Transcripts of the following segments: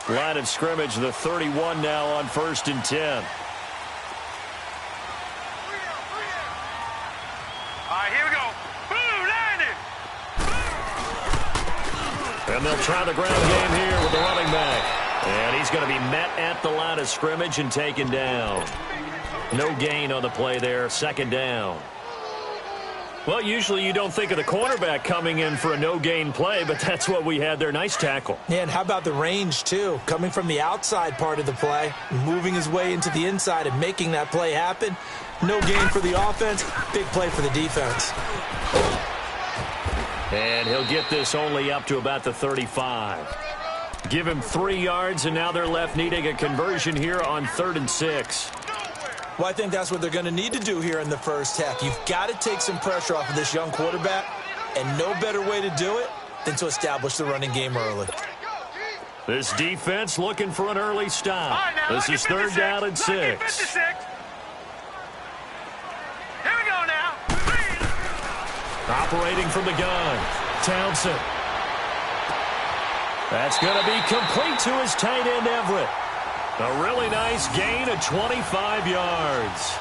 Line of scrimmage, the 31 now on 1st and 10. All right, here we go. Boom, landed. And they'll try the ground game here with the running back. And he's going to be met at the line of scrimmage and taken down. No gain on the play there, 2nd down. Well, usually you don't think of the cornerback coming in for a no-gain play, but that's what we had there. Nice tackle. Yeah, and how about the range, too? Coming from the outside part of the play, moving his way into the inside and making that play happen. No gain for the offense, big play for the defense. And he'll get this only up to about the 35. Give him 3 yards, and now they're left needing a conversion here on 3rd and 6. Well, I think that's what they're going to need to do here in the first half. You've got to take some pressure off of this young quarterback, and no better way to do it than to establish the running game early. This defense looking for an early stop. Right, now, this is 3rd down and 6. Here we go now. Operating from the gun, Townsend. That's going to be complete to his tight end, Everett. A really nice gain of 25 yards.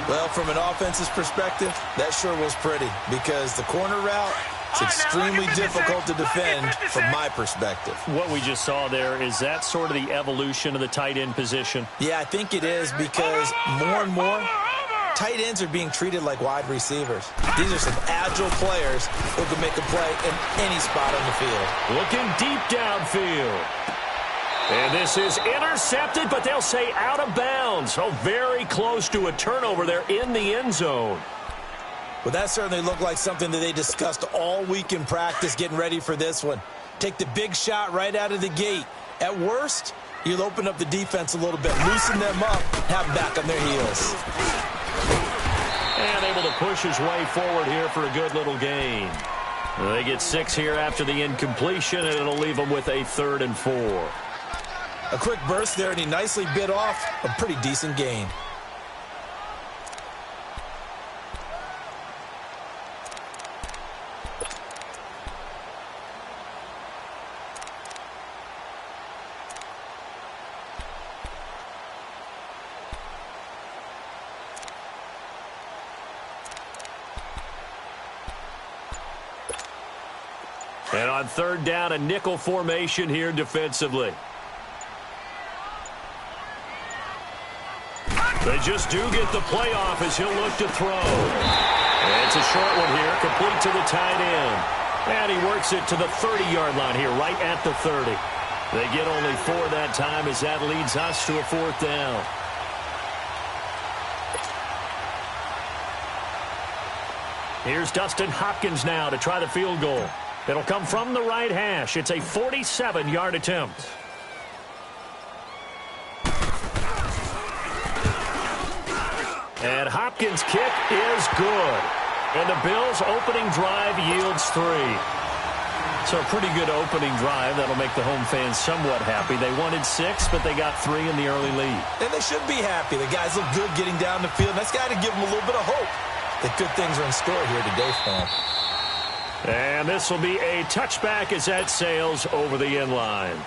Well, from an offense's perspective, that sure was pretty because the corner route is extremely difficult to defend from my perspective. What we just saw there, is that sort of the evolution of the tight end position? Yeah, I think it is because more and more, tight ends are being treated like wide receivers. These are some agile players who can make a play in any spot on the field. Looking deep downfield. And this is intercepted, but they'll say out of bounds. Oh, very close to a turnover there in the end zone. Well, that certainly looked like something that they discussed all week in practice getting ready for this one. Take the big shot right out of the gate. At worst, you'll open up the defense a little bit, loosen them up, have them back on their heels. And able to push his way forward here for a good little gain. They get 6 here after the incompletion, and it'll leave them with a 3rd and 4. A quick burst there, and he nicely bit off a pretty decent gain. And on 3rd down, a nickel formation here defensively. They just do get the play off as he'll look to throw. And it's a short one here, complete to the tight end. And he works it to the 30-yard line here, right at the 30. They get only 4 that time as that leads us to a 4th down. Here's Dustin Hopkins now to try the field goal. It'll come from the right hash. It's a 47-yard attempt. And Hopkins' kick is good. And the Bills' opening drive yields 3. So a pretty good opening drive. That'll make the home fans somewhat happy. They wanted 6, but they got 3 in the early lead. And they should be happy. The guys look good getting down the field. That's got to give them a little bit of hope that good things are in store here today for them. And this will be a touchback as that sails over the end line.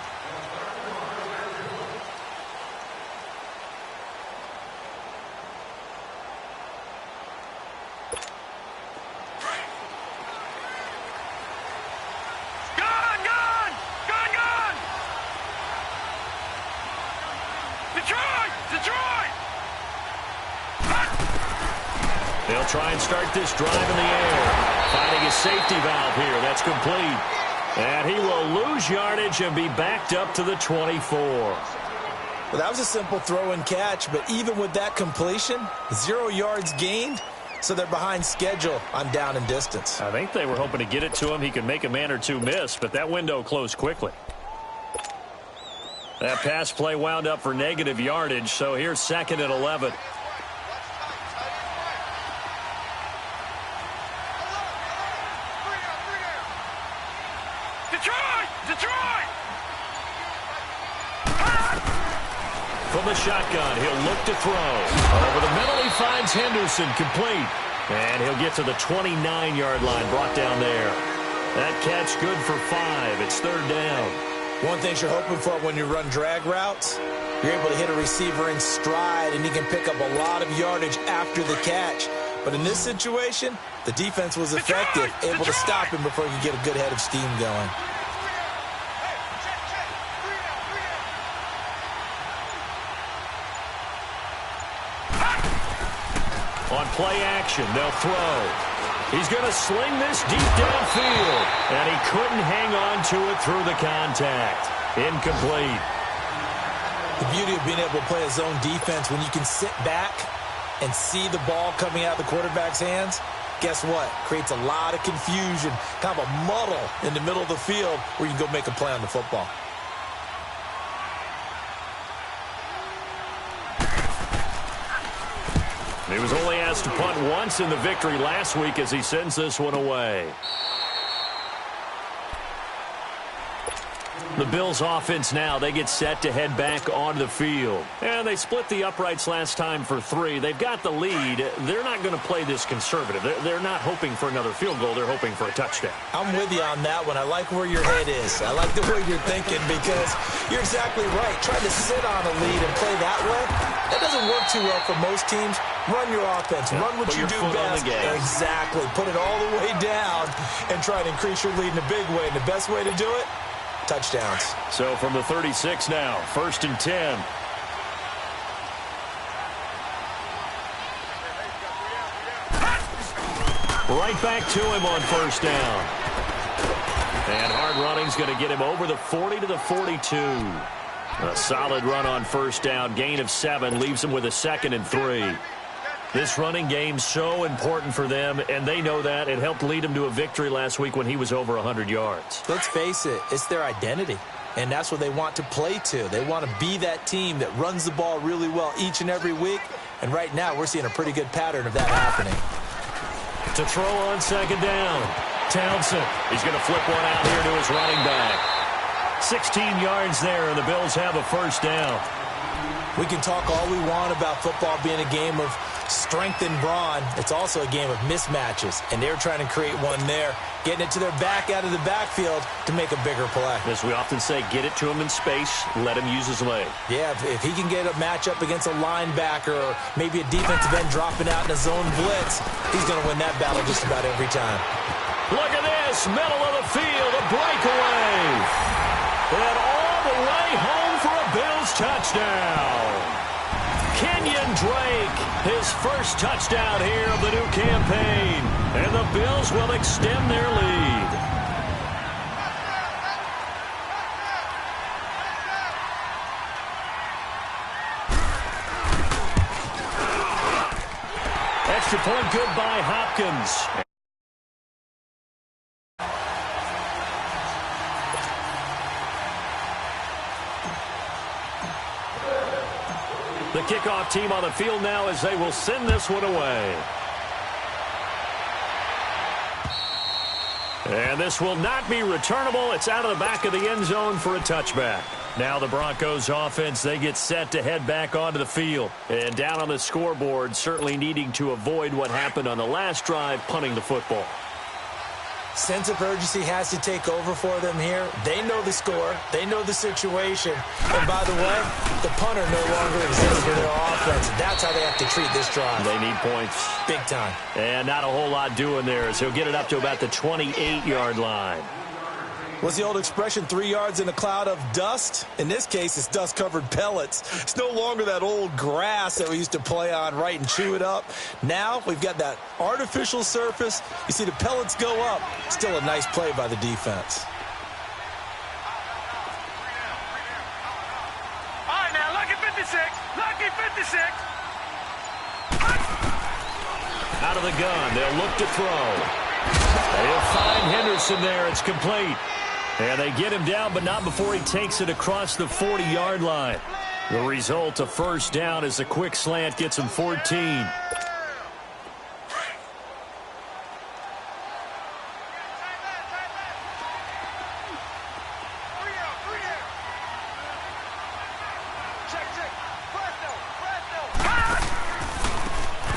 They'll try and start this drive in the air. Finding a safety valve here. That's complete. And he will lose yardage and be backed up to the 24. Well, that was a simple throw and catch, but even with that completion, 0 yards gained, so they're behind schedule on down and distance. I think they were hoping to get it to him. He could make a man or two miss, but that window closed quickly. That pass play wound up for negative yardage, so here's 2nd and 11. From the shotgun, he'll look to throw. Over the middle, he finds Henderson, complete. And he'll get to the 29-yard line, brought down there. That catch good for 5. It's 3rd down. One thing you're hoping for when you run drag routes, you're able to hit a receiver in stride, and he can pick up a lot of yardage after the catch. But in this situation, the defense was effective, able to stop him before he could get a good head of steam going. On play action, they'll throw. He's going to sling this deep downfield, and he couldn't hang on to it through the contact. Incomplete. The beauty of being able to play a zone defense when you can sit back and see the ball coming out of the quarterback's hands, guess what? Creates a lot of confusion, kind of a muddle in the middle of the field where you can go make a play on the football. He was only asked to punt once in the victory last week as he sends this one away. The Bills offense now, they get set to head back onto the field. And they split the uprights last time for 3. They've got the lead. They're not going to play this conservative. They're not hoping for another field goal. They're hoping for a touchdown. I'm with you on that one. I like where your head is. I like the way you're thinking because you're exactly right. Trying to sit on a lead and play that way, that doesn't work too well for most teams. Run your offense. Run what you do best. Exactly. Put it all the way down and try to increase your lead in a big way. And the best way to do it, touchdowns. So from the 36 now, 1st and 10. Right back to him on 1st down. And hard running's going to get him over the 40 to the 42. A solid run on 1st down. Gain of 7 leaves him with a 2nd and 3. This running game's so important for them, and they know that. It helped lead him to a victory last week when he was over 100 yards. Let's face it, it's their identity, and that's what they want to play to. They want to be that team that runs the ball really well each and every week, and right now we're seeing a pretty good pattern of that happening. To throw on 2nd down, Townsend. He's going to flip one out here to his running back. 16 yards there, and the Bills have a 1st down. We can talk all we want about football being a game of strength and brawn. It's also a game of mismatches, and they're trying to create one there, getting it to their back out of the backfield to make a bigger play. As we often say, get it to him in space, let him use his leg. Yeah, if he can get a matchup against a linebacker or maybe a defensive end dropping out in a zone blitz, he's going to win that battle just about every time. Look at this, middle of the field, a breakaway. And all the way home for a Bills touchdown. Kenyon Drake, his first touchdown here of the new campaign. And the Bills will extend their lead. Extra point good by Hopkins. The kickoff team on the field now as they will send this one away. And this will not be returnable. It's out of the back of the end zone for a touchback. Now the Broncos offense, they get set to head back onto the field. And down on the scoreboard, certainly needing to avoid what happened on the last drive, punting the football. Sense of urgency has to take over for them here. They know the score. They know the situation. And by the way, the punter no longer exists for their offense. That's how they have to treat this drive. They need points. Big time. And not a whole lot doing there as he'll get it up to about the 28-yard line. What's the old expression, 3 yards in a cloud of dust? In this case, it's dust-covered pellets. It's no longer that old grass that we used to play on, right, and chew it up. Now we've got that artificial surface. You see the pellets go up. Still a nice play by the defense. All right, now, lucky 56. Lucky 56. Out of the gun, they'll look to throw. They'll find Henderson there. It's complete. And they get him down, but not before he takes it across the 40-yard line. The result, a 1st down as a quick slant gets him 14.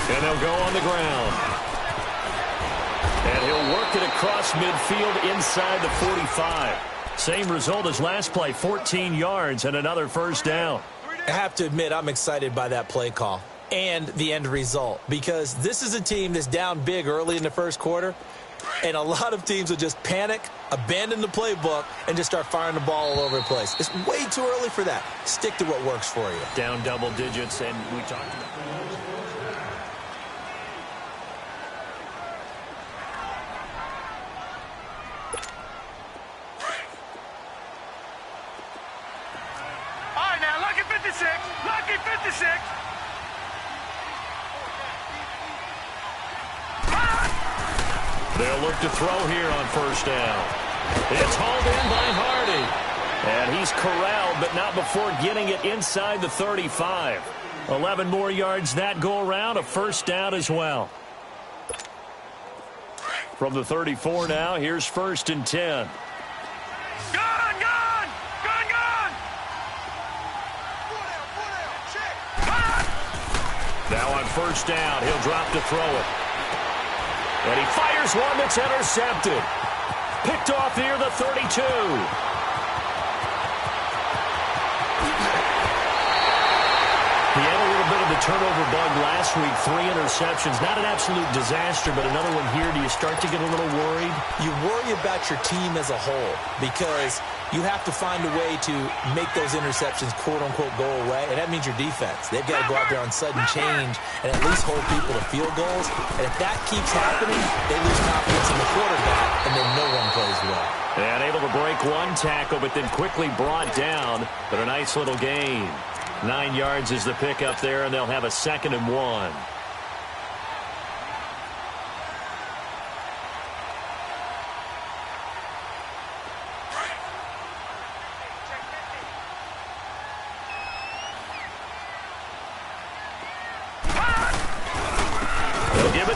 And they'll go on the ground. And he'll work it across midfield inside the 45. Same result as last play, 14 yards and another first down. I have to admit, I'm excited by that play call and the end result, because this is a team that's down big early in the first quarter, and a lot of teams will just panic, abandon the playbook, and just start firing the ball all over the place. It's way too early for that. Stick to what works for you. Down double digits, and we talked about All right, now, lucky 56. Lucky 56. They'll look to throw here on first down. It's hauled in by Hardy. And he's corralled, but not before getting it inside the 35. 11 more yards that go around, a first down as well. From the 34 now, here's 1st and 10. Gone, gone. Gone, gone. Now on first down, he'll drop to throw it. And he fires one that's intercepted. Picked off near the 32. He had a little bit of the turnover bug last week. 3 interceptions. Not an absolute disaster, but another one here. Do you start to get a little worried? You worry about your team as a whole, because you have to find a way to make those interceptions, quote-unquote, go away, and that means your defense. They've got to go out there on sudden change and at least hold people to field goals. And if that keeps happening, they lose confidence in the quarterback, and then no one plays well. And able to break one tackle, but then quickly brought down. But a nice little gain. 9 yards is the pickup there, and they'll have a 2nd and 1.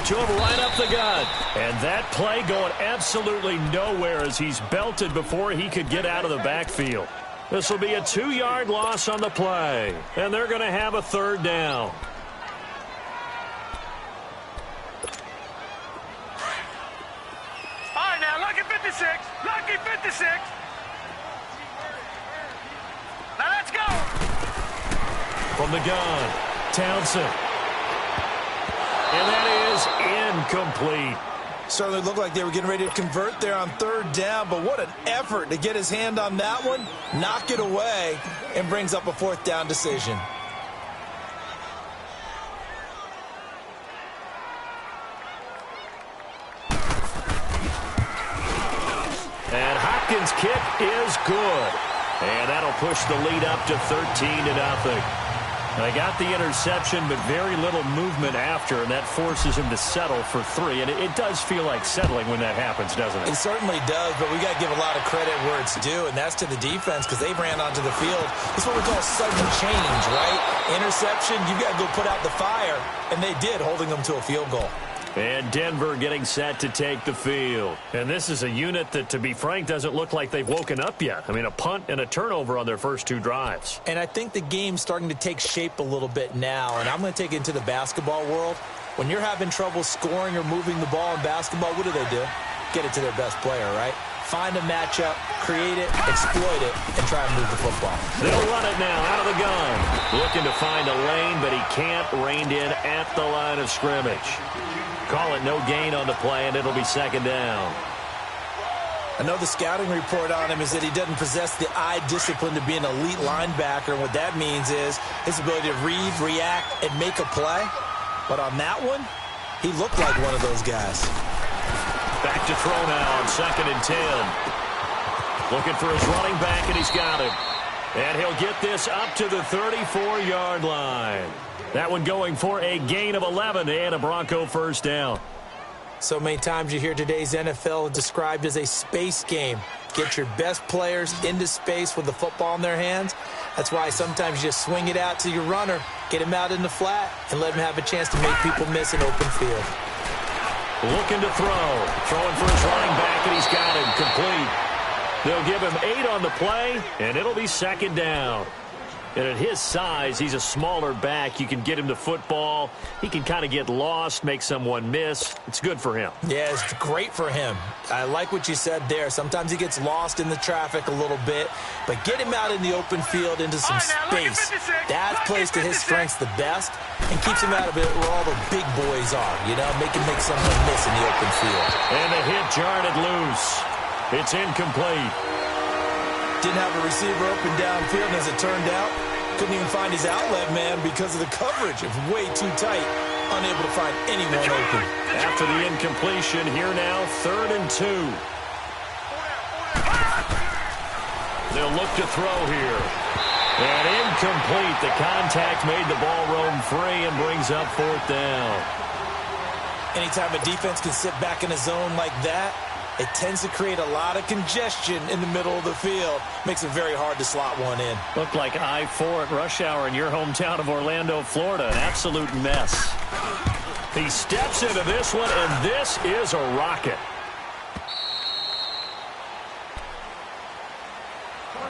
To him right up the gut. And that play going absolutely nowhere as he's belted before he could get out of the backfield. This will be a 2-yard loss on the play. And they're going to have a 3rd down. All right, now, lucky 56. Lucky 56. Now, let's go. From the gun, Townsend. And that is incomplete. Certainly looked like they were getting ready to convert there on 3rd down, but what an effort to get his hand on that one, knock it away, and brings up a 4th down decision. And Hopkins' kick is good. And that'll push the lead up to 13-0. They got the interception, but very little movement after, and that forces him to settle for 3. And it does feel like settling when that happens, doesn't it? It certainly does, but we got to give a lot of credit where it's due, and that's to the defense, because they ran onto the field. It's what we call sudden change, right? Interception, you got to go put out the fire, and they did, holding them to a field goal. And Denver getting set to take the field. And this is a unit that, to be frank, doesn't look like they've woken up yet. I mean, a punt and a turnover on their first 2 drives. And I think the game's starting to take shape a little bit now, and I'm going to take it into the basketball world. When you're having trouble scoring or moving the ball in basketball, what do? Get it to their best player, right? Find a matchup, create it, exploit it, and try and move the football. They'll run it now out of the gun. Looking to find a lane, but he can't. Reined in at the line of scrimmage. Call it no gain on the play, and it'll be 2nd down. I know the scouting report on him is that he doesn't possess the eye discipline to be an elite linebacker, and what that means is his ability to read, react, and make a play. But on that one, he looked like one of those guys. Back to throw now on 2nd and 10. Looking for his running back, and he's got him. And he'll get this up to the 34-yard line. That one going for a gain of 11 and a Bronco first down. So many times you hear today's NFL described as a space game. Get your best players into space with the football in their hands. That's why sometimes you just swing it out to your runner, get him out in the flat, and let him have a chance to make people miss an open field. Looking to throw. Throwing for his running back, and he's got him complete. They'll give him 8 on the play, and it'll be 2nd down. And at his size, he's a smaller back. You can get him the football. He can kind of get lost, make someone miss. It's good for him. Yeah, it's great for him. I like what you said there. Sometimes he gets lost in the traffic a little bit, but get him out in the open field into some space. That plays to his strengths the best and keeps him out of it where all the big boys are, you know, make him make someone miss in the open field. And the hit jarred it loose. It's incomplete. Didn't have a receiver open downfield, and as it turned out, couldn't even find his outlet man because of the coverage. It was way too tight, unable to find anyone open. After the incompletion, here now, 3rd and 2. They'll look to throw here. And incomplete. The contact made the ball roam free and brings up 4th down. Anytime a defense can sit back in a zone like that, it tends to create a lot of congestion in the middle of the field. Makes it very hard to slot one in. Looked like I-4 at rush hour in your hometown of Orlando, Florida. An absolute mess. He steps into this one, and this is a rocket.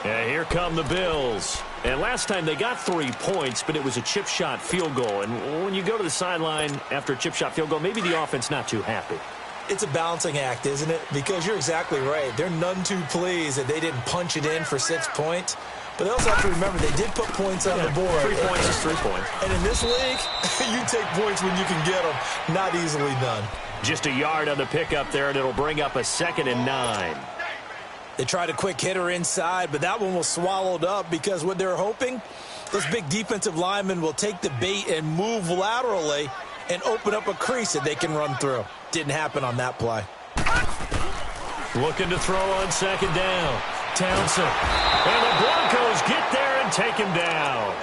And here come the Bills. And last time they got 3 points, but it was a chip shot field goal. And when you go to the sideline after a chip shot field goal, maybe the offense not too happy. It's a balancing act, isn't it? Because you're exactly right. They're none too pleased that they didn't punch it in for 6 points. But they also have to remember they did put points on the board. 3 points is 3 points. And in this league, you take points when you can get them. Not easily done. Just a yard on the pickup there, and it'll bring up a 2nd and 9. They tried a quick hitter inside, but that one was swallowed up because what they're hoping, those big defensive linemen will take the bait and move laterally and open up a crease that they can run through. Didn't happen on that play. Looking to throw on 2nd down. Townsend. And the Broncos get there and take him down.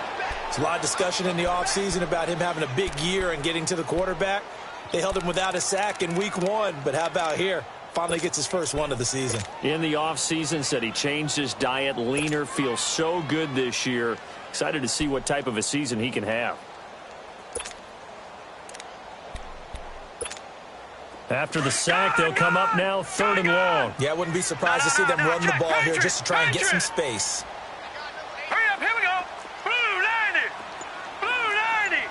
There's a lot of discussion in the offseason about him having a big year and getting to the quarterback. They held him without a sack in week 1, but how about here? Finally gets his first one of the season. In the offseason, said he changed his diet, leaner, feels so good this year. Excited to see what type of a season he can have. After the sack, they'll come up now 3rd and long. Yeah, I wouldn't be surprised to see them run the ball here just to try and get some space. Hurry up, here we go. Blue 90. Blue 90.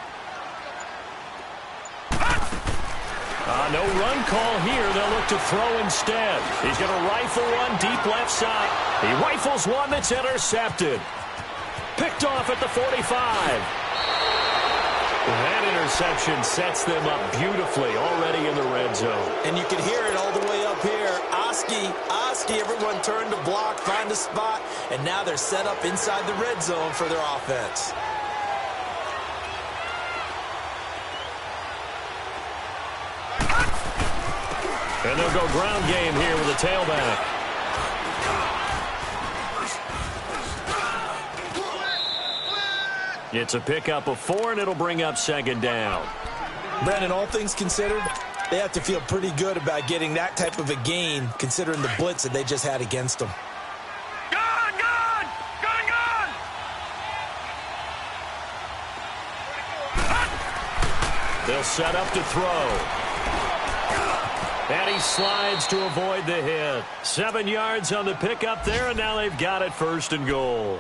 No run call here. They'll look to throw instead. He's going to rifle one deep left side. He rifles one that's intercepted. Picked off at the 45. That interception sets them up beautifully already in the red zone. And you can hear it all the way up here. Oski, everyone turned to block, find a spot, and now they're set up inside the red zone for their offense. And they'll go ground game here with a tailback. It's a pickup of 4, and it'll bring up 2nd down. Brandon, all things considered, they have to feel pretty good about getting that type of a gain, considering the blitz that they just had against them. Gone, gone, gone, gone. They'll set up to throw. And he slides to avoid the hit. 7 yards on the pickup there, and now they've got it 1st and goal.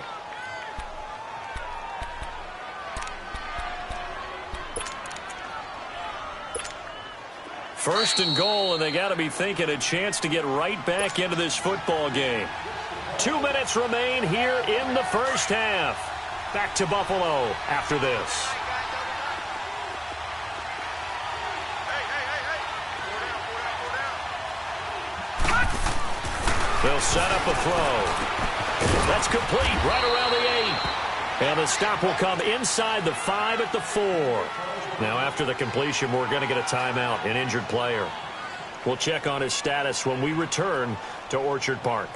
First and goal, and they got to be thinking a chance to get right back into this football game. 2 minutes remain here in the first half. Back to Buffalo after this. They'll set up a throw. That's complete right around the 8. And the stop will come inside the 5 at the 4. Now, after the completion, we're going to get a timeout, an injured player. We'll check on his status when we return to Orchard Park.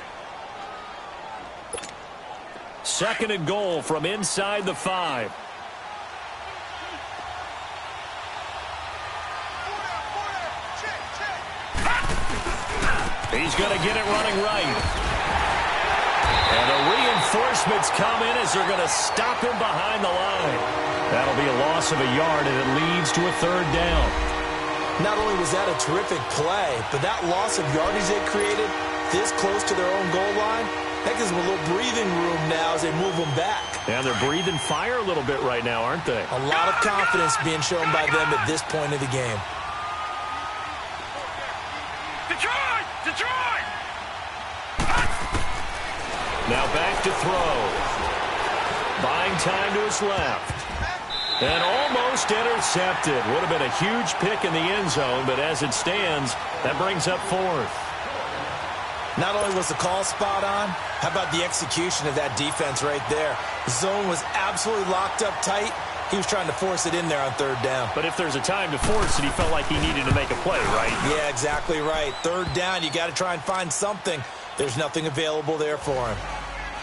2nd and goal from inside the 5. He's going to get it running right. And the reinforcements come in as they're going to stop him behind the line. That'll be a loss of a yard, and it leads to a 3rd down. Not only was that a terrific play, but that loss of yardage they created this close to their own goal line, That gives them a little breathing room now as they move them back. And they're breathing fire a little bit right now, aren't they? A lot of confidence being shown by them at this point of the game. Detroit! Detroit! Now back to throw. Buying time to his left. And almost intercepted. Would have been a huge pick in the end zone, but as it stands, that brings up fourth. Not only was the call spot on, how about the execution of that defense right there? The zone was absolutely locked up tight. He was trying to force it in there on third down. But if there's a time to force it, he felt like he needed to make a play, right? Yeah, exactly right. Third down, you got to try and find something. There's nothing available there for him.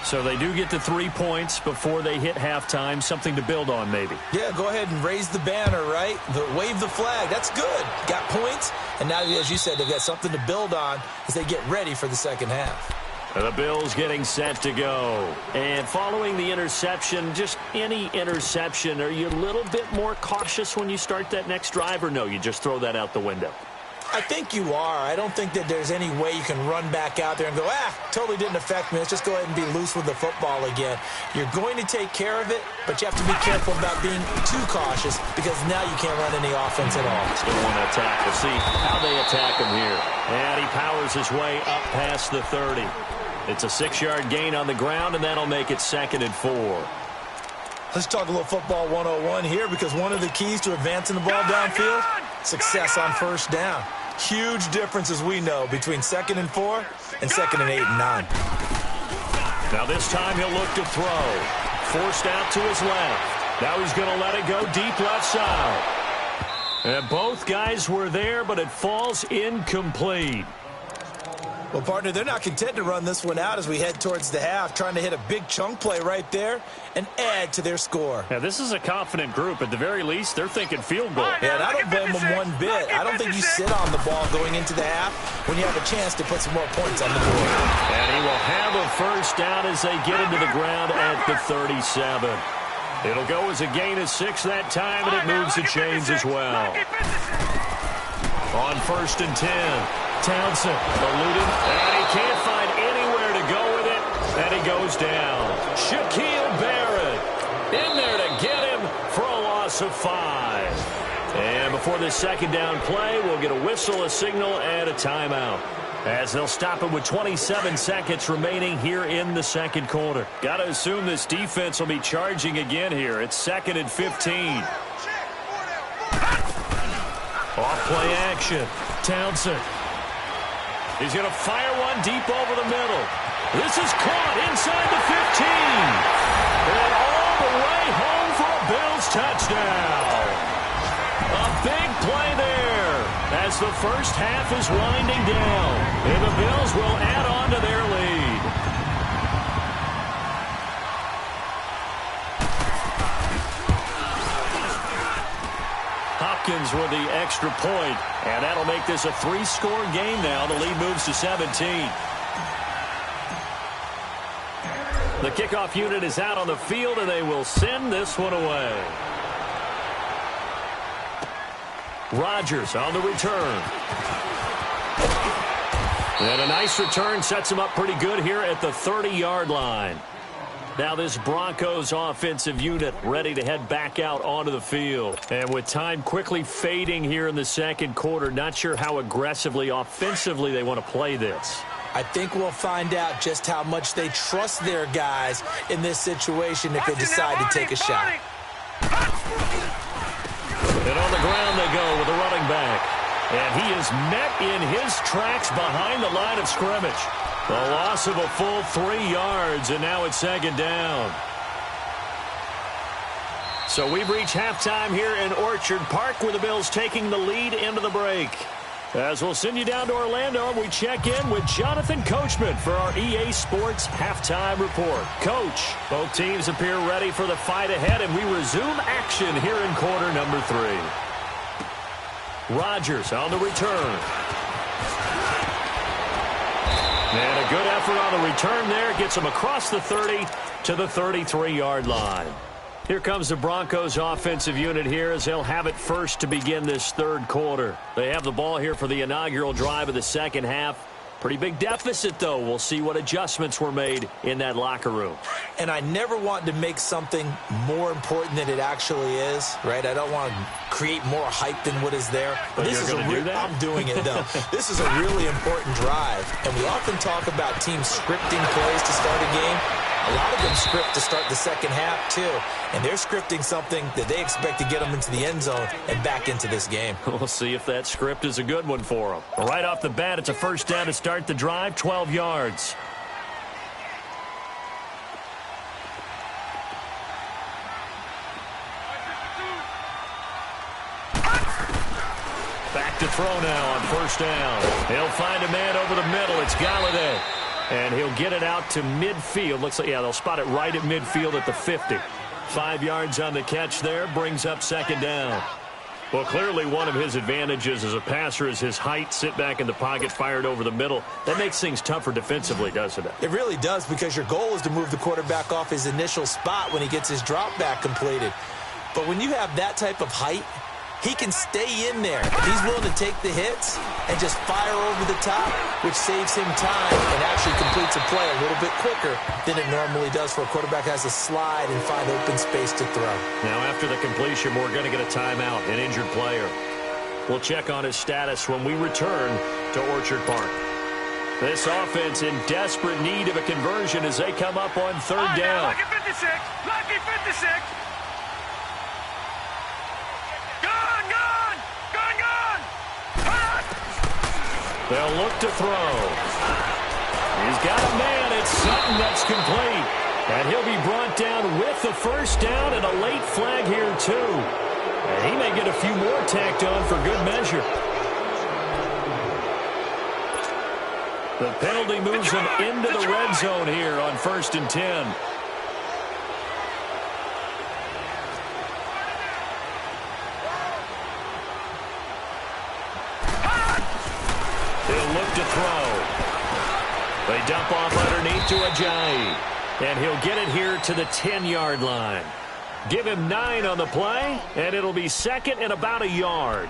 So they do get the 3 points before they hit halftime, something to build on maybe. Yeah, go ahead and raise the banner, right? Wave the flag. That's good. Got points, and now, as you said, they've got something to build on as they get ready for the second half. The Bills getting set to go. And following the interception, just any interception, are you a little bit more cautious when you start that next drive, or no, you just throw that out the window? I think you are. I don't think that there's any way you can run back out there and go, totally didn't affect me. Let's just go ahead and be loose with the football again. You're going to take care of it, but you have to be careful about being too cautious because now you can't run any offense at all. Still want to attack. We'll see how they attack him here. And he powers his way up past the 30. It's a 6-yard gain on the ground, and that'll make it 2nd and 4. Let's talk a little football 101 here because one of the keys to advancing the ball downfield, success on first down. Huge difference, as we know, between 2nd and 4 and 2nd and 8 and 9. Now this time he'll look to throw. Forced out to his left. Now he's going to let it go deep left side. And both guys were there, but it falls incomplete. Well, partner, they're not content to run this one out as we head towards the half, trying to hit a big chunk play right there and add to their score. Yeah, this is a confident group. At the very least, they're thinking field goal. Yeah, and I don't blame them one bit. I don't think you sit on the ball going into the half when you have a chance to put some more points on the board. And he will have a first down as they get into the ground at the 37. It'll go as a gain of 6 that time, and it moves the chains as well. On 1st and 10. Townsend eluded, and he can't find anywhere to go with it, and he goes down. Shaquille Barrett in there to get him for a loss of 5. And before this second down play, we'll get a whistle, a signal, and a timeout, as they'll stop it with 27 seconds remaining here in the second quarter. Got to assume this defense will be charging again here. It's 2nd and 15. Off play action. Townsend. He's going to fire one deep over the middle. This is caught inside the 15. And all the way home for a Bills touchdown. A big play there as the first half is winding down. And the Bills will add on to their lead. Hopkins with the extra point, and that'll make this a 3-score game now. The lead moves to 17. The kickoff unit is out on the field, and they will send this one away. Rodgers on the return. And a nice return sets him up pretty good here at the 30-yard line. Now this Broncos offensive unit ready to head back out onto the field. And with time quickly fading here in the second quarter, not sure how aggressively, offensively they want to play this. I think we'll find out just how much they trust their guys in this situation if they decide to take a shot. And on the ground they go with a running back. And he is met in his tracks behind the line of scrimmage. The loss of a full 3 yards, and now it's second down. So we've reached halftime here in Orchard Park, where the Bills taking the lead into the break. As we'll send you down to Orlando, we check in with Jonathan Coachman for our EA Sports Halftime Report. Coach, both teams appear ready for the fight ahead, and we resume action here in quarter number 3. Rodgers on the return. And a good effort on the return there. Gets him across the 30 to the 33-yard line. Here comes the Broncos offensive unit here as they'll have it first to begin this third quarter. They have the ball here for the inaugural drive of the second half. Pretty big deficit, though. We'll see what adjustments were made in that locker room. And I never want to make something more important than it actually is, right? I don't want to create more hype than what is there. But this is I'm doing it, though. This is a really important drive. And we often talk about teams scripting plays to start a game. A lot of them script to start the second half, too. And they're scripting something that they expect to get them into the end zone and back into this game. We'll see if that script is a good one for them. Right off the bat, it's a first down to start the drive, 12 yards. Back to throw now on first down. He'll find a man over the middle. It's Galladay. And he'll get it out to midfield. Looks like, yeah, they'll spot it right at midfield at the 50. 5 yards on the catch there, brings up second down. Well, clearly one of his advantages as a passer is his height, sit back in the pocket, fired over the middle. That makes things tougher defensively, doesn't it? It really does, because your goal is to move the quarterback off his initial spot when he gets his drop back completed. But when you have that type of height, he can stay in there. He's willing to take the hits and just fire over the top, which saves him time and actually completes a play a little bit quicker than it normally does for a quarterback who has to slide and find open space to throw. Now, after the completion, we're going to get a timeout, an injured player. We'll check on his status when we return to Orchard Park. This offense in desperate need of a conversion as they come up on third down. Lucky 56! Lucky 56! They'll look to throw. He's got a man. It's Sutton that's complete. And he'll be brought down with the first down and a late flag here, too. And he may get a few more tacked on for good measure. The penalty moves him into the red zone here on 1st and 10. To throw. They dump off underneath to Ajayi. And he'll get it here to the 10-yard line. Give him 9 on the play, and it'll be second and about a yard.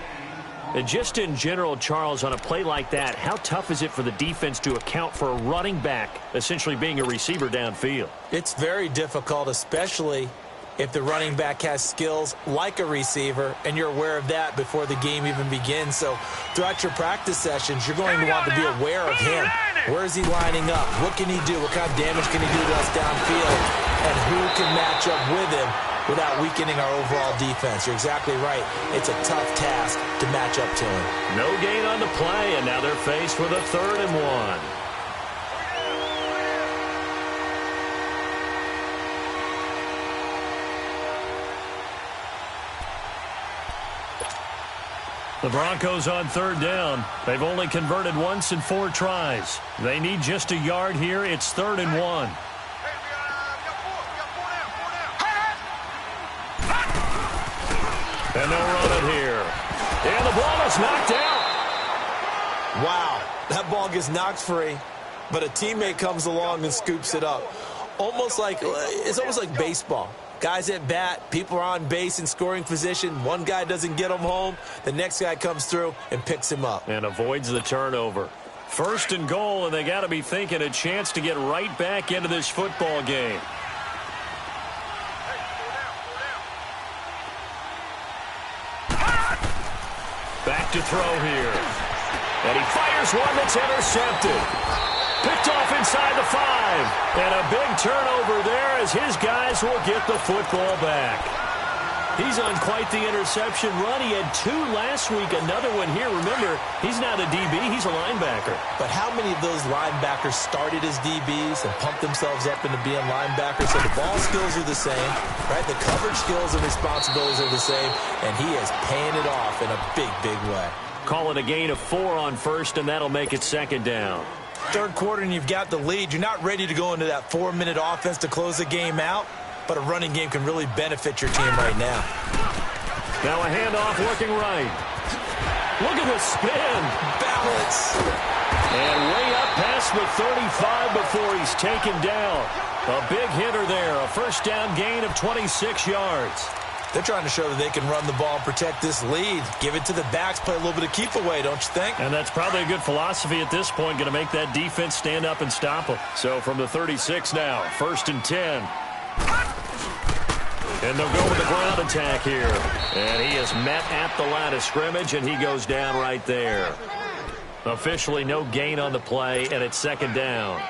And just in general, Charles, on a play like that, how tough is it for the defense to account for a running back essentially being a receiver downfield? It's very difficult, especially if the running back has skills like a receiver, and you're aware of that before the game even begins. So throughout your practice sessions, you're going to want to be aware of him. Where is he lining up? What can he do? What kind of damage can he do to us downfield? And who can match up with him without weakening our overall defense? You're exactly right. It's a tough task to match up to him. No gain on the play, and now they're faced with a 3rd and 1. The Broncos on 3rd down. They've only converted once in 4 tries. They need just a yard here. It's 3rd and 1. And they'll run it here. And the ball is knocked out. Wow, that ball gets knocked free, but a teammate comes along and scoops it up. It's almost like baseball. Guys at bat, people are on base in scoring position. One guy doesn't get him home. The next guy comes through and picks him up. And avoids the turnover. 1st and goal, and they got to be thinking a chance to get right back into this football game. Back to throw here. And he fires one that's intercepted. Picked off inside the 5. And a big turnover there as his guys will get the football back. He's on quite the interception run. He had 2 last week, another one here. Remember, he's not a DB, he's a linebacker. But how many of those linebackers started as DBs and pumped themselves up into being linebackers? So the ball skills are the same, right? The coverage skills and responsibilities are the same, and he is paying it off in a big, big way. Call it a gain of 4 on 1st, and that'll make it 2nd down. 3rd quarter and you've got the lead. You're not ready to go into that 4-minute offense to close the game out, but a running game can really benefit your team right now. Now a handoff looking right. Look at the spin. Balance. And way up past the 35 before he's taken down. A big hitter there. A 1st down gain of 26 yards. They're trying to show that they can run the ball and protect this lead. Give it to the backs, play a little bit of keep away, don't you think? And that's probably a good philosophy at this point, going to make that defense stand up and stop them. So from the 36 now, 1st and 10. And they'll go with the ground attack here. And he is met at the line of scrimmage, and he goes down right there. Officially no gain on the play, and it's 2nd down.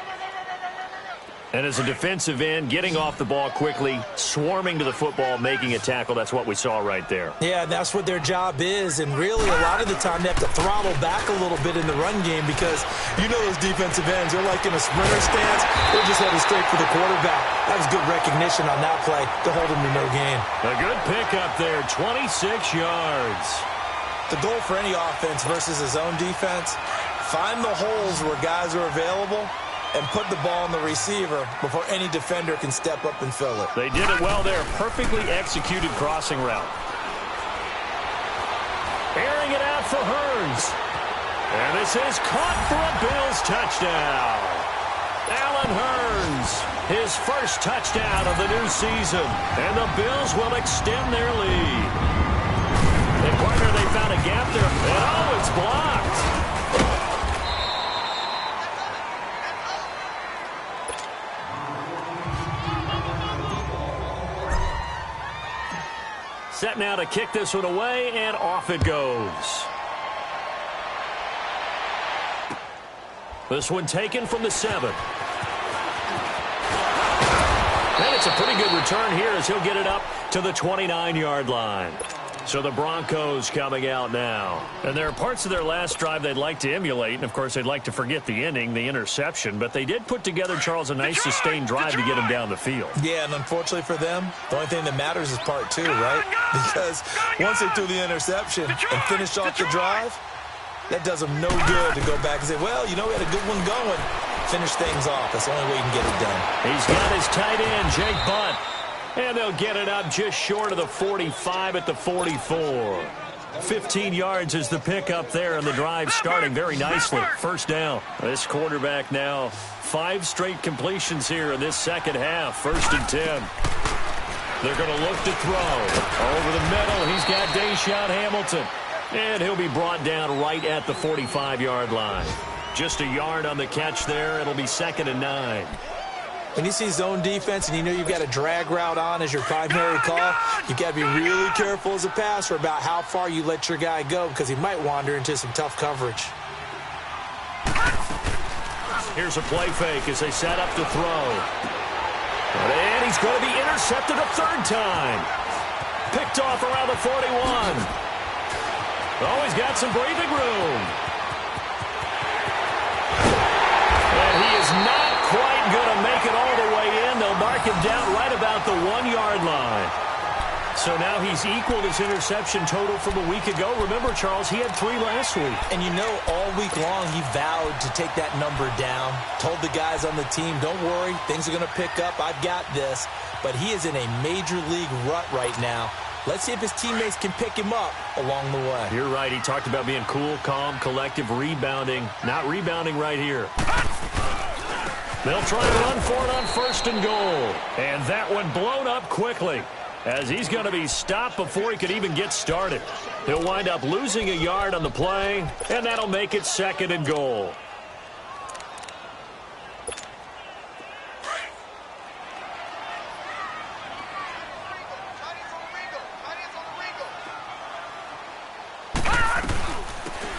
And as a defensive end, getting off the ball quickly, swarming to the football, making a tackle, that's what we saw right there. Yeah, that's what their job is. And really, a lot of the time, they have to throttle back a little bit in the run game because you know those defensive ends, they're like in a sprinter stance. They're just headed straight for the quarterback. That was good recognition on that play to hold him to no gain. A good pickup there, 26 yards. The goal for any offense versus his own defense, find the holes where guys are available and put the ball on the receiver before any defender can step up and fill it. They did it well there. Perfectly executed crossing route. Airing it out for Hearns. And this is caught for a Bills touchdown. Allen Hearns, his first touchdown of the new season. And the Bills will extend their lead. And partner, they found a gap there. And oh, it's blocked. Set now to kick this one away, and off it goes. This one taken from the 7. And it's a pretty good return here as he'll get it up to the 29-yard line. So the Broncos coming out now. And there are parts of their last drive they'd like to emulate. And, of course, they'd like to forget the ending, the interception. But they did put together, Charles, a nice sustained drive to get him down the field. Yeah, and unfortunately for them, the only thing that matters is part 2, right? Because once they threw the interception and finished off the drive, that does them no good to go back and say, well, you know, we had a good one going. Finish things off. That's the only way you can get it done. He's got his tight end, Jake Butt. And they'll get it up just short of the 45 at the 44. 15 yards is the pickup there, and the drive starting very nicely. 1st down. This quarterback now 5 straight completions here in this second half. 1st and 10. They're going to look to throw. Over the middle, he's got Deshaun Hamilton. And he'll be brought down right at the 45-yard line. Just a yard on the catch there. It'll be 2nd and 9. When you see zone defense and you know you've got a drag route on as your primary call, you've got to be really careful as a passer about how far you let your guy go because he might wander into some tough coverage. Here's a play fake as they set up to throw. And he's going to be intercepted a 3rd time. Picked off around the 41. Oh, he's got some breathing room. And he is not quite going to make it all the way in. They'll mark him down right about the 1-yard line. So now he's equaled his interception total from a week ago. Remember, Charles, he had 3 last week. And you know, all week long he vowed to take that number down. Told the guys on the team, don't worry, things are going to pick up. I've got this. But he is in a major league rut right now. Let's see if his teammates can pick him up along the way. You're right. He talked about being cool, calm, collective, rebounding. Not rebounding right here. They'll try to run for it on 1st and goal. And that one blown up quickly as he's going to be stopped before he could even get started. He'll wind up losing a yard on the play, and that'll make it 2nd and goal.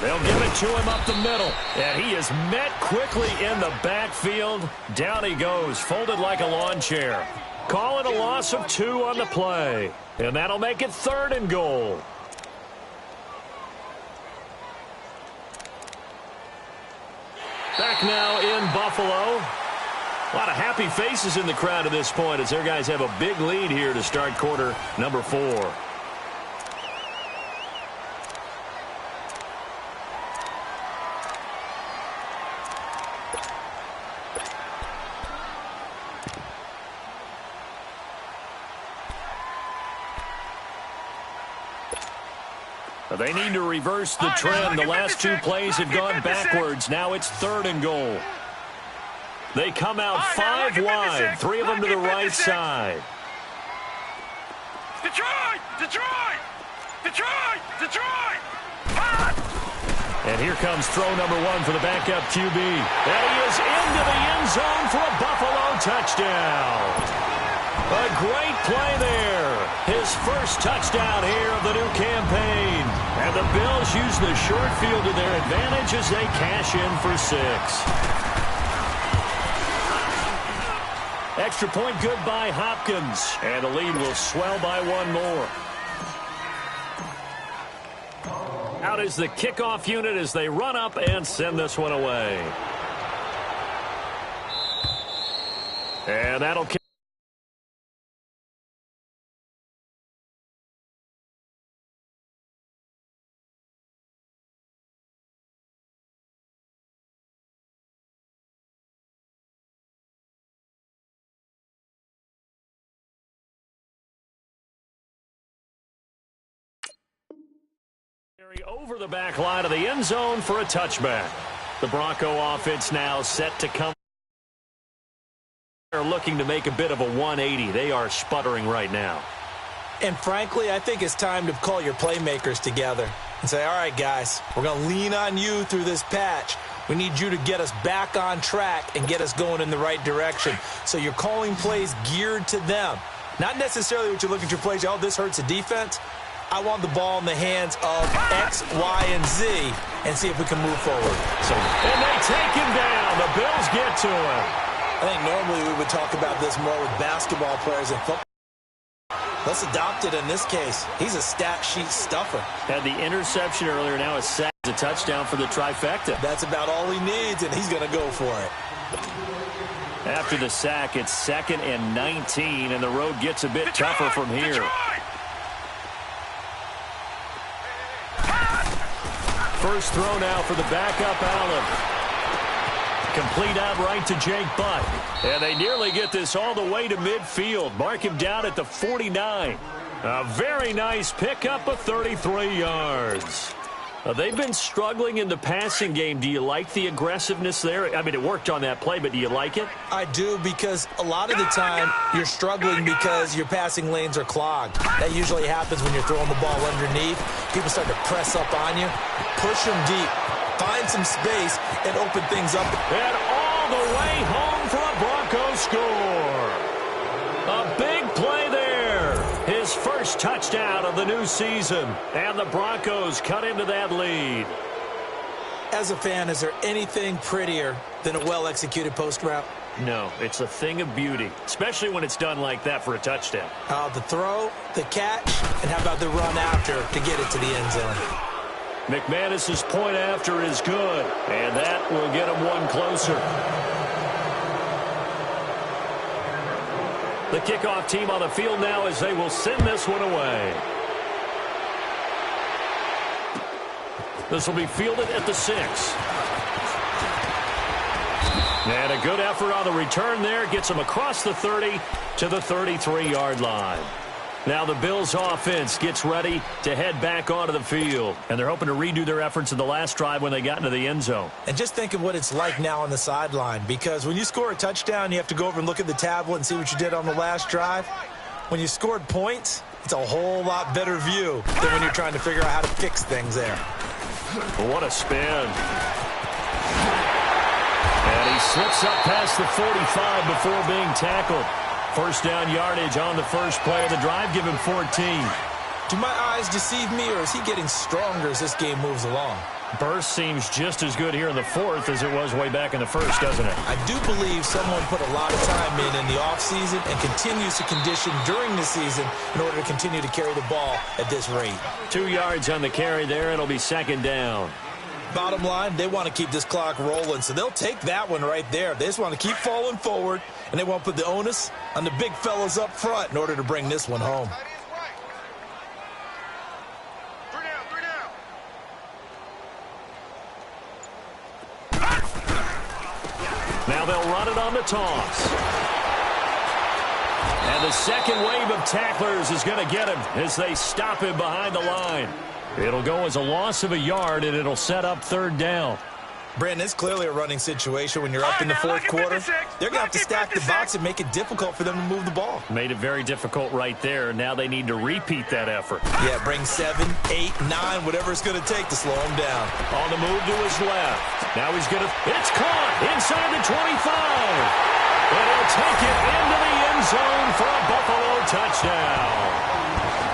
They'll give it to him up the middle. And he is met quickly in the backfield. Down he goes, folded like a lawn chair. Calling a loss of 2 on the play. And that'll make it 3rd and goal. Back now in Buffalo. A lot of happy faces in the crowd at this point as their guys have a big lead here to start quarter number 4. They need to reverse the trend. The last 2 plays have gone backwards. Now it's 3rd and goal. They come out 5 wide, 3 of them to the right side. Detroit! Detroit! Detroit! Detroit! Hot! And here comes throw number 1 for the backup QB. And he is into the end zone for a Buffalo touchdown. A great play there. His first touchdown here of the new campaign. And the Bills use the short field to their advantage as they cash in for 6. Extra point good by Hopkins. And the lead will swell by 1 more. Out is the kickoff unit as they run up and send this one away. And that'll kick. Over the back line of the end zone for a touchback. The Bronco offense now set to come. They're looking to make a bit of a 180. They are sputtering right now. And frankly, I think it's time to call your playmakers together and say, all right, guys, we're going to lean on you through this patch. We need you to get us back on track and get us going in the right direction. So you're calling plays geared to them. Not necessarily what you look at your plays, oh, this hurts the defense. I want the ball in the hands of X, Y, and Z and see if we can move forward. And they take him down. The Bills get to him. I think normally we would talk about this more with basketball players and football. Let's adopt it in this case. He's a stat sheet stuffer. Had the interception earlier, now a sack, a touchdown for the trifecta. That's about all he needs, and he's going to go for it. After the sack, it's 2nd and 19, and the road gets a bit tougher from here. Detroit! First throw now for the backup Allen. Complete out right to Jake Butt. And they nearly get this all the way to midfield. Mark him down at the 49. A very nice pickup of 33 yards. They've been struggling in the passing game. Do you like the aggressiveness there? I mean, it worked on that play, but do you like it? I do, because a lot of the time you're struggling because your passing lanes are clogged. That usually happens when you're throwing the ball underneath. People start to press up on you. Push them deep. Find some space and open things up. And all the way home for a Broncos score. A big play there. His first touchdown of the new season. And the Broncos cut into that lead. As a fan, is there anything prettier than a well-executed post route? No, it's a thing of beauty, especially when it's done like that for a touchdown. The throw, the catch, and how about the run after to get it to the end zone? McManus's point after is good, and that will get him one closer. The kickoff team on the field now as they will send this one away. This will be fielded at the 6. And a good effort on the return there. Gets him across the 30 to the 33-yard line. Now the Bills offense gets ready to head back onto the field. And they're hoping to redo their efforts in the last drive when they got into the end zone. And just think of what it's like now on the sideline. Because when you score a touchdown, you have to go over and look at the tablet and see what you did on the last drive. When you scored points, it's a whole lot better view than when you're trying to figure out how to fix things there. What a spin. And he slips up past the 45 before being tackled. First down yardage on the first play of the drive, give him 14. Do my eyes deceive me, or is he getting stronger as this game moves along? Burst seems just as good here in the fourth as it was way back in the first, doesn't it? I do believe someone put a lot of time in the offseason and continues to condition during the season in order to continue to carry the ball at this rate. 2 yards on the carry there. It'll be second down. Bottom line, they want to keep this clock rolling, so they'll take that one right there. They just want to keep falling forward, and they want to put the onus on the big fellas up front in order to bring this one home. Now they'll run it on the toss. And the second wave of tacklers is going to get him as they stop him behind the line. It'll go as a loss of a yard, and it'll set up third down. Brandon, it's clearly a running situation when you're up in the fourth quarter. They're going to have to stack the box and make it difficult for them to move the ball. Made it very difficult right there. Now they need to repeat that effort. Yeah, bring 7, 8, 9, whatever it's going to take to slow him down. On the move to his left. Now he's going to... It's caught inside the 25. And he'll take it into the end zone for a Buffalo touchdown.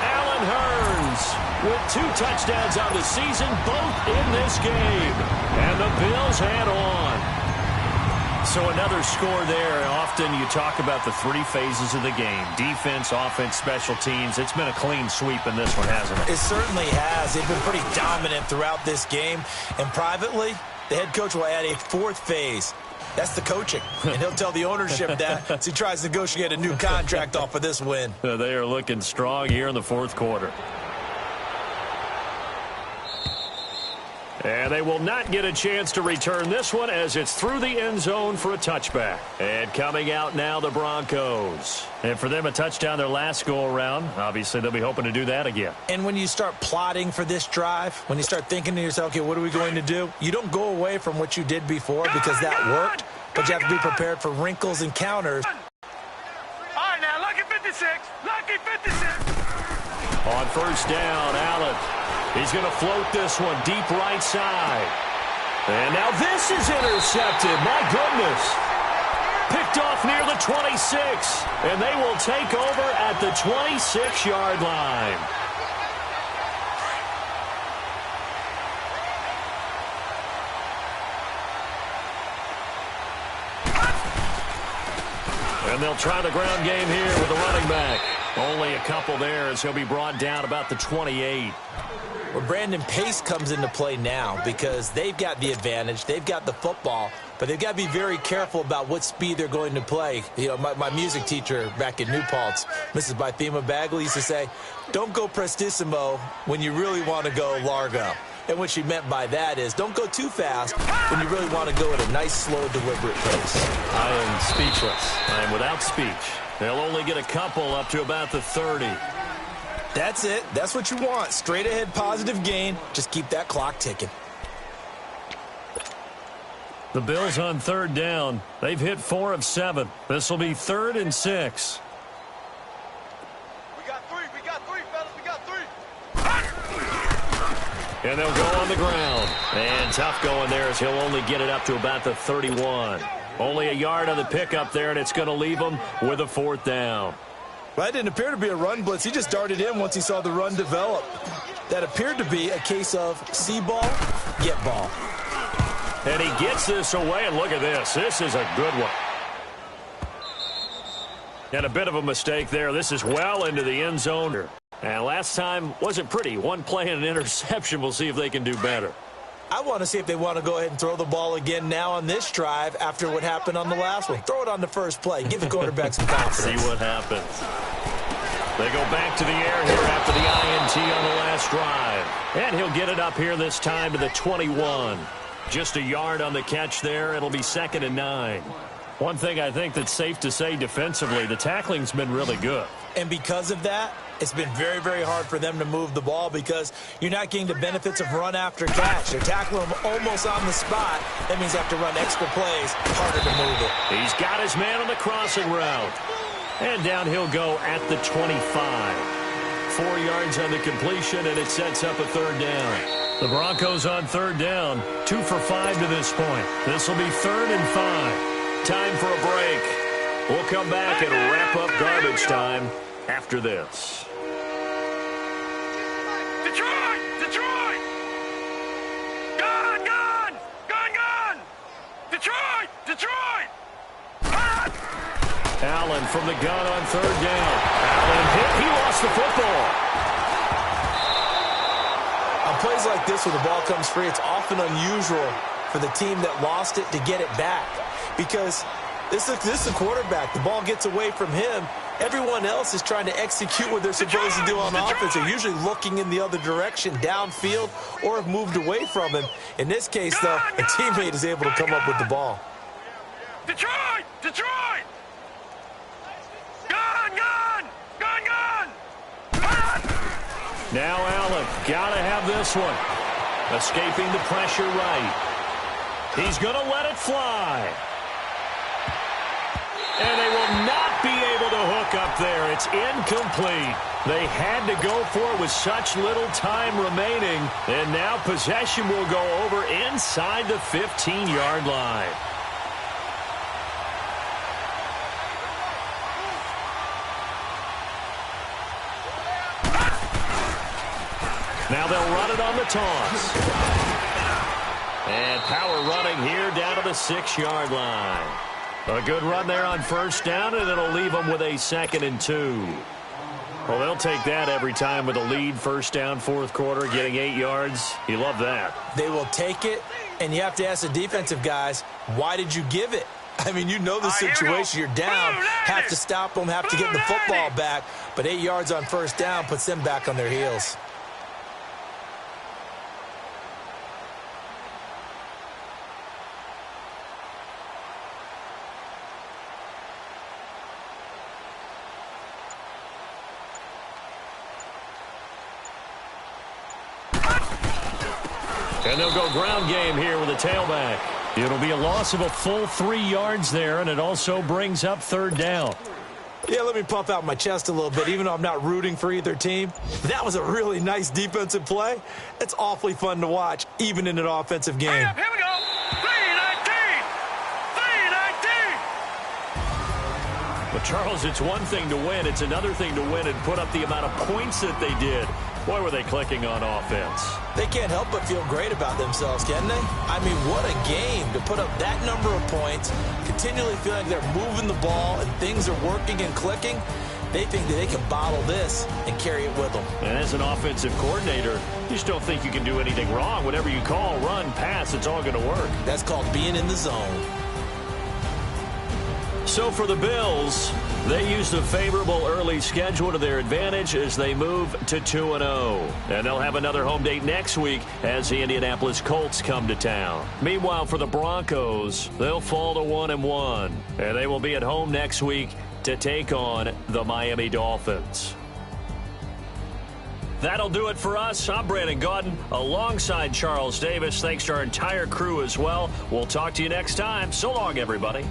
Allen Hurns with 2 touchdowns on the season, both in this game. And the Bills head on. So another score there. Often you talk about the 3 phases of the game. Defense, offense, special teams. It's been a clean sweep in this one, hasn't it? It certainly has. They've been pretty dominant throughout this game. And privately, the head coach will add a 4th phase. That's the coaching. And he'll tell the ownership that as he tries to negotiate a new contract off of this win. They are looking strong here in the fourth quarter. And they will not get a chance to return this one as it's through the end zone for a touchback. And coming out now, the Broncos. And for them, a touchdown their last go-around. Obviously, they'll be hoping to do that again. And when you start plotting for this drive, when you start thinking to yourself, okay, what are we going to do? You don't go away from what you did before because that worked, but you have to be prepared for wrinkles and counters. All right, now, lucky 56. Lucky 56. On first down, Allen. He's going to float this one deep right side. And now this is intercepted. My goodness. Picked off near the 26. And they will take over at the 26-yard line. And they'll try the ground game here with the running back. Only a couple there as he'll be brought down about the 28. Well, Brandon, pace comes into play now because they've got the advantage. They've got the football, but they've got to be very careful about what speed they're going to play. You know, my music teacher back in New Paltz, Mrs. Bythema Bagley, used to say, don't go prestissimo when you really want to go largo. And what she meant by that is don't go too fast when you really want to go at a nice, slow, deliberate pace. I am speechless. I am without speech. They'll only get a couple up to about the 30. That's it. That's what you want. Straight ahead, positive gain. Just keep that clock ticking. The Bills on third down. They've hit 4 of 7. This will be 3rd and 6. We got 3, fellas. We got 3. And they'll go on the ground. And tough going there as he'll only get it up to about the 31. Only a yard on the pickup there, and it's going to leave him with a 4th down. Well, that didn't appear to be a run blitz. He just darted in once he saw the run develop. That appeared to be a case of see ball, get ball. And he gets this away, and look at this. This is a good one. And a bit of a mistake there. This is well into the end zone. And last time wasn't pretty. One play and an interception. We'll see if they can do better. I want to see if they want to go ahead and throw the ball again now on this drive after what happened on the last one. Throw it on the first play. Give the quarterback some confidence. See what happens. They go back to the air here after the INT on the last drive. And he'll get it up here this time to the 21. Just a yard on the catch there. It'll be 2nd and 9. One thing I think that's safe to say defensively, the tackling's been really good. And because of that, it's been very, very hard for them to move the ball because you're not getting the benefits of run after catch. They're tackling them almost on the spot. That means they have to run extra plays, harder to move it. He's got his man on the crossing route. And down he'll go at the 25. 4 yards on the completion, and it sets up a 3rd down. The Broncos on 3rd down, 2 for 5 to this point. This will be 3rd and 5. Time for a break. We'll come back and wrap up garbage time after this. Detroit! Detroit! Gone! Gone! Gone! Gone! Detroit! Detroit! Allen from the gun on 3rd down. Allen hit. He lost the football. On plays like this where the ball comes free, it's often unusual for the team that lost it to get it back because this is a quarterback. The ball gets away from him. Everyone else is trying to execute what they're supposed to do on offense. They're usually looking in the other direction, downfield, or have moved away from him. In this case, though, a teammate is able to come up with the ball. Detroit! Detroit! Gone! Gone! Gone! Gone! Now Allen, gotta have this one. Escaping the pressure right. He's going to let it fly. And they will not be able to hook up there. It's incomplete. They had to go for it with such little time remaining. And now possession will go over inside the 15-yard line. Now they'll run it on the toss. And power running here down to the 6-yard line. A good run there on first down, and it'll leave them with a 2nd and 2. Well, they'll take that every time with a lead, first down, fourth quarter, getting 8 yards. You love that. They will take it, and you have to ask the defensive guys, why did you give it? I mean, you know the situation. You're down, have to stop them, have to get the football back. But 8 yards on first down puts them back on their heels. And they'll go ground game here with a tailback. It'll be a loss of a full 3 yards there, and it also brings up 3rd down. Yeah, let me puff out my chest a little bit, even though I'm not rooting for either team. That was a really nice defensive play. It's awfully fun to watch, even in an offensive game. Here we go. 3-19. 3-19. But, Charles, it's one thing to win. It's another thing to win and put up the amount of points that they did. Boy, were they clicking on offense. They can't help but feel great about themselves, can they? I mean, what a game to put up that number of points, continually feel like they're moving the ball and things are working and clicking. They think that they can bottle this and carry it with them. And as an offensive coordinator, you just don't think you can do anything wrong. Whatever you call, run, pass, it's all going to work. That's called being in the zone. So for the Bills, they used a favorable early schedule to their advantage as they move to 2-0. And they'll have another home date next week as the Indianapolis Colts come to town. Meanwhile, for the Broncos, they'll fall to 1-1. And they will be at home next week to take on the Miami Dolphins. That'll do it for us. I'm Brandon Gaudin alongside Charles Davis. Thanks to our entire crew as well. We'll talk to you next time. So long, everybody.